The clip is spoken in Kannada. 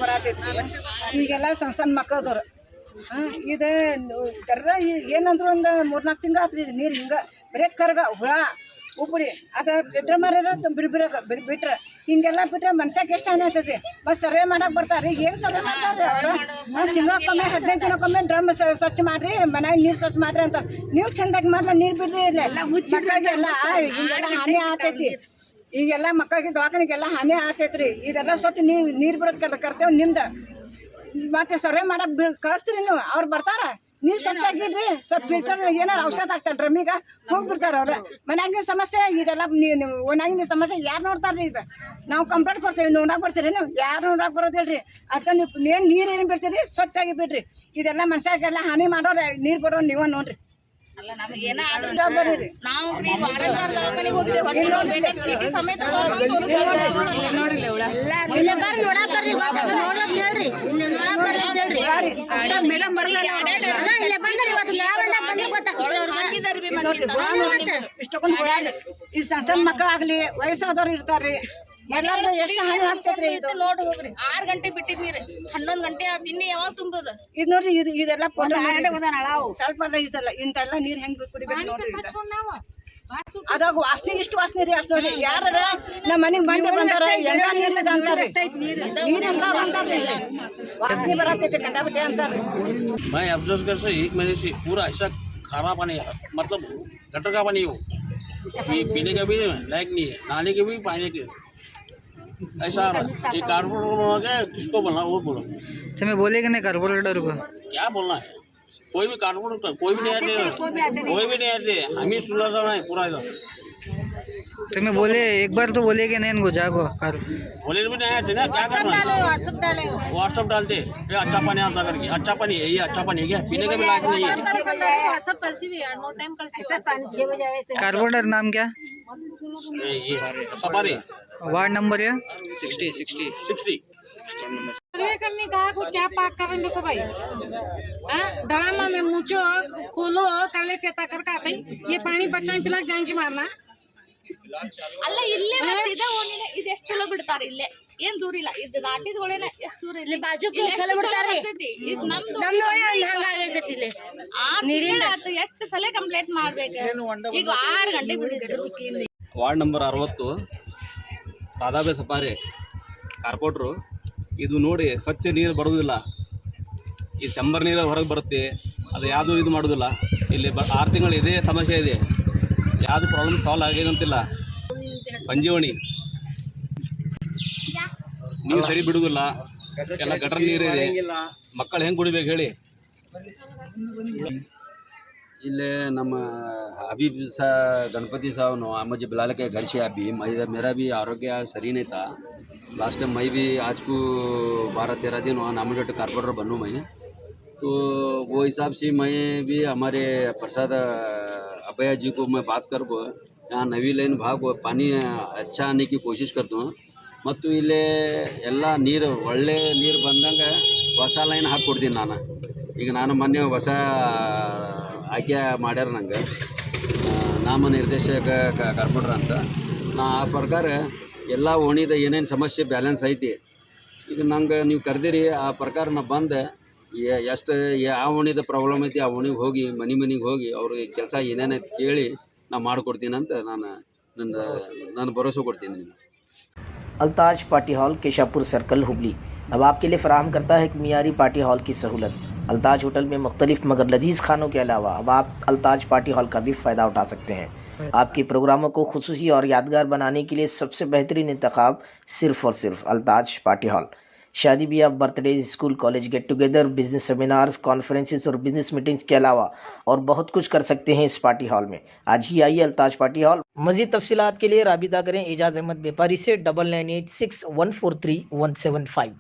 ಬರತೈತಿ ಈಗೆಲ್ಲ ಸಣ್ಣ ಸಣ್ಣ ಮಕ್ಕಳದವ್ರು ಇದು ಜರ ಏನಂದ್ರು ಒಂದು 3-4 ತಿಂಗಳು ಆತ್ರಿ ಇದು ನೀರು ಹಿಂಗೆ ಬರೀ ಕರ್ಗ ಹುಳ ಉಪ್ಪುರಿ ಅದು ಬಿಟ್ರೆ ಮಾರ್ಯಾರ ಬಿಟ್ರೆ ಹಿಂಗೆಲ್ಲ ಬಿಟ್ರೆ ಮನ್ಷ್ಯಾಗ ಎಷ್ಟು ಹಾನಿ ಆಗ್ತೈತಿ ಮತ್ತು ಸರ್ವೆ ಮಾಡಕ್ಕೆ ಬರ್ತಾರೆ ಈಗ ಏನು ಸರ್ವೆ ಮಾಡ್ತಾರೆ ಅವರು ತಿಂಗಳಕ್ಕೊಮ್ಮೆ 15 ದಿನಕ್ಕೊಮ್ಮೆ ಡ್ರಮ್ ಸ್ವಚ್ಛ ಮಾಡಿರಿ ಮನ್ಯಾಗ ನೀರು ಸ್ವಚ್ಛ ಮಾಡಿರಿ ಅಂತ ನೀವು ಚೆಂದಾಗಿ ಮೊದಲು ನೀರು ಬಿಡ್ರಿ ಇಲ್ಲ ಮಕ್ಕಳಿಗೆಲ್ಲ ಹಿಂಗೆಲ್ಲ ಹಾನಿ ಆಗ್ತೈತಿ ಈಗೆಲ್ಲ ಮಕ್ಕಳಿಗೆ ದವಾಖಾನೆಗೆಲ್ಲ ಹಾನಿ ಆಗ್ತೈತ್ರಿ ಇದೆಲ್ಲ ಸ್ವಚ್ಛ ನೀರು ಬಿಡೋದು ಕರ್ತೇವೆ ನಿಮ್ದು ಮತ್ತೆ ಸರ್ವೆ ಮಾಡಕ್ಕೆ ಕಳಿಸ್ತೀರಿ ನೀವು ಅವ್ರು ಬರ್ತಾರ ನೀರು ಸ್ವಚ್ಛಾಗಿಡ್ರಿ ಸ್ವಲ್ಪ ಫಿಲ್ಟರ್ ಏನಾರು ಔಷಧ ಹಾಕ್ತಾರೆ ಡ್ರಮ್ಮಿಗೆ ಹೋಗ್ಬಿಡ್ತಾರೆ ಅವ್ರು ಮನ್ಯಾಗಿನ ಸಮಸ್ಯೆ ಇದೆಲ್ಲ ಒಣಗಿನ ಸಮಸ್ಯೆ ಯಾರು ನೋಡ್ತಾರೆ ಇದು ನಾವು ಕಂಪ್ಲೇಂಟ್ ಕೊಡ್ತೀವಿ ನೋಡಕ್ಕೆ ಬರ್ತೀರಿ ನೀವು ಯಾರು ನೋಡಕ್ಕೆ ಬರೋದಿಲ್ರಿ ಅದಕ್ಕೆ ನೀವು ನೀರು ಬಿಡ್ತೀರಿ ಸ್ವಚ್ಛಾಗಿ ಬಿಡ್ರಿ ಇದೆಲ್ಲ ಮನುಷ್ಯರಿಗೆಲ್ಲ ಹಾನಿ ಮಾಡೋರು ನೀರು ಬರೋ ನೀವು ನೋಡ್ರಿ ಇಷ್ಟೊಂದು ಈ ಸಣ್ಣ ಮಕ್ಕಳಾಗ್ಲಿ ವಯಸ್ಸಾದವ್ರು ಇರ್ತಾರ್ರಿ ಎಲ್ಲಾರ್ದು ಎಷ್ಟು ಹಾನಿ ಆಗ್ತೈತ್ರಿ ಇದು ನೋಡಿ ಹೋಗ್ರಿ 6 ಗಂಟೆ ಬಿಟ್ಟಿದ್ ನೀರು 11 ಗಂಟೆ ಇನ್ನು ಯಾವಾಗ ತುಂಬೋದು ಇದು ನೋಡ್ರಿ ಇದೆಲ್ಲ ಸ್ವಲ್ಪ ಇದಲ್ಲ ಇಂತೆಲ್ಲ ನೀರು ಹೆಂಗ್ ಕುಡಿಬೇಕು ನೋಡ್ರಿ ಅದಾಗ ವಾಸನೆ ಇಷ್ಟು ವಾಸನೆ ರೀ ಅಷ್ಟು ನೋಡ್ರಿ ಯಾರ ನಮ್ಮ ಮನೆಗೆ ಬಂದೆ ಬಂದಾರ ಎಲ್ಲ ನೀರು ಅಂತಾರೆ ನೀರೆಲ್ಲ ಅಂತಾರೆ वासने बनाते थे कंडा बटे अंतर। मैं अफसोस कर से 1 महीने से पूरा ऐसा खारा पानी मतलब गटर का पानी हो पीने का भी लायक नहीं है नहाने के भी पानी के ऐसा ये कारपोरेटर बना के किसको बोलना वो बोलो तुम्हें बोलेगा नहीं कारपोरेटर को क्या बोलना है कोई भी कारपोरेटर कोई भी नहीं आते हम ही सुलझाना है पूरा इधर तुम्हें बोले एक बार तो बोलेगे नहीं इनको जागो बोले भी नहीं आते ना क्या करना व्हाट्सअप डालते ये अच्छा पानी आता करके अच्छा पानी है ये अच्छा पानी है क्या पीने के भी लायक नहीं है कारपोरेटर नाम क्या ये सफारी वार्ड नंबर है 60 सर्वे करने का को क्या पाक करें देखो भाई ड्रामा में मुझो खोलो काले कहता कर का ये पानी बच्चा पिला जांजी मारना ಅಲ್ಲ ಇಲ್ಲೇ ಬರ್ತಿದೆ ಓಣಿನ ಇದು ಎಷ್ಟು ಚಲೋ ಬಿಡ್ತಾರೆ ಇಲ್ಲೇ ಏನ್ ದೂರ ಇಲ್ಲ ಇದು ದಾಟಿದ ಒಳೇನೆ ಎಷ್ಟು ದೂರ ಇಲ್ಲ ಬಾಜುಕ್ಕೆ ಚಲೋ ಬಿಡ್ತಾರೆ ಇದು ನಮ್ದು ಹಂಗಾಗೈತಿ ಇಲ್ಲಿ ನೀರಿನ ಎಷ್ಟು ಸಲ ಕಂಪ್ಲೇಂಟ್ ಮಾಡ್ಬೇಕು ಈಗ 6 ಗಂಟೆ ಬಿಡ್ತಿದ್ರು ವಾರ್ಡ್ ನಂಬರ್ 60 ರಾಧಾಬೆ ಸಫಾರಿ ಕಾರ್ಪೊರೇಟ್ರು ಇದು ನೋಡಿ ಸ್ವಚ್ಛ ನೀರು ಬರೋದಿಲ್ಲ ಈ ಚಂಬರ್ ನೀರು ಹೊರಗೆ ಬರುತ್ತೆ ಅದು ಯಾವುದೂ ಇದು ಮಾಡೋದಿಲ್ಲ ಇಲ್ಲಿ 6 ತಿಂಗಳು ಇದೇ ಸಮಸ್ಯೆ ಇದೆ ಯಾವುದು ಪ್ರಾಬ್ಲಮ್ ಸಾಲ್ವ್ ಆಗೇನಂತಿಲ್ಲ ಪಂಜೀವಣಿ ನೀವು ಸರಿ ಬಿಡುವುದಿಲ್ಲ ಎಲ್ಲ ಗಟರ್ ನೀರು ಇದೆ ಮಕ್ಕಳು ಹೆಂಗೆ ಕುಡಿಬೇಕು ಹೇಳಿ इले नम अभी गणपति साहब मुझे बुला के घर से अभी मेरा भी आरोग्य सही नहीं था लास्ट टाइम मैं भी आज को 12-13 दिन वहाँ नॉमिनेटेड कारपोरेटर बनूँ मैं तो वो हिसाब से मैं भी हमारे प्रसाद अभया जी को मैं बात कर यहाँ नवी लाइन भाग पानी अच्छा आने की कोशिश करता हूँ ಮತ್ತು ಇಲ್ಲಿ ಎಲ್ಲ ನೀರು ಒಳ್ಳೆ ನೀರು ಬಂದಂಗೆ ಹೊಸ ಲೈನ್ ಹಾಕ್ಕೊಡ್ತೀನಿ ಈಗ ನಾನು ಮೊನ್ನೆ ಹೊಸ ಆಯ್ಕೆ ಮಾಡ್ಯಾರ ನಂಗೆ ನಾಮ ನಿರ್ದೇಶಕ ಕಾರ್ಪೊರೇಟರ್ ಅಂತ ನಾ ಆ ಪ್ರಕಾರ ಎಲ್ಲ ಓಣಿದ ಏನೇನು ಸಮಸ್ಯೆ ಬ್ಯಾಲೆನ್ಸ್ ಐತಿ ಈಗ ನಂಗೆ ನೀವು ಕರೆದಿರಿ ಆ ಪ್ರಕಾರ ನಾ ಬಂದೆ ಎಷ್ಟು ಯಾವ ಓಣಿದ ಪ್ರಾಬ್ಲಮ್ ಐತಿ ಆ ಓಣಿಗೆ ಹೋಗಿ ಮನೆಗೆ ಹೋಗಿ ಅವ್ರಿಗೆ ಕೆಲಸ ಏನೇನೈತಿ ಕೇಳಿ ನಾ ಮಾಡಿಕೊಡ್ತೀನಿ ಅಂತ ನಾನು ಭರೋಸೆ ಕೊಡ್ತೀನಿ ನಿಮಗೆ Altaj party hall Keshapur circle Hubli अब आपके लिए फराहम करता है एक मियारी पार्टी हॉल की सहूलत। अल्ताज होटल में मुख्तलिफ मगर लजीज खानों के अलावा अब आप अल्ताज पार्टी हॉल का भी फ़ायदा उठा सकते हैं। आपके प्रोग्रामों को खुसूसी और यादगार बनाने के लिए सबसे बेहतरीन इंतखाब सिर्फ़ और सिर्फ अल्ताज पार्टी हॉल। शादी ब्याह, birthday, school college get together, business seminars, conferences और बिजनेस मीटिंग्स के अलावा और बहुत कुछ कर सकते हैं इस पार्टी हॉल में। आज ही आइए अल्ताज पार्टी हॉल। मज़ीद तफसीलात के लिए राबिता करें एजाज अहमद व्यापारी से 9986143175।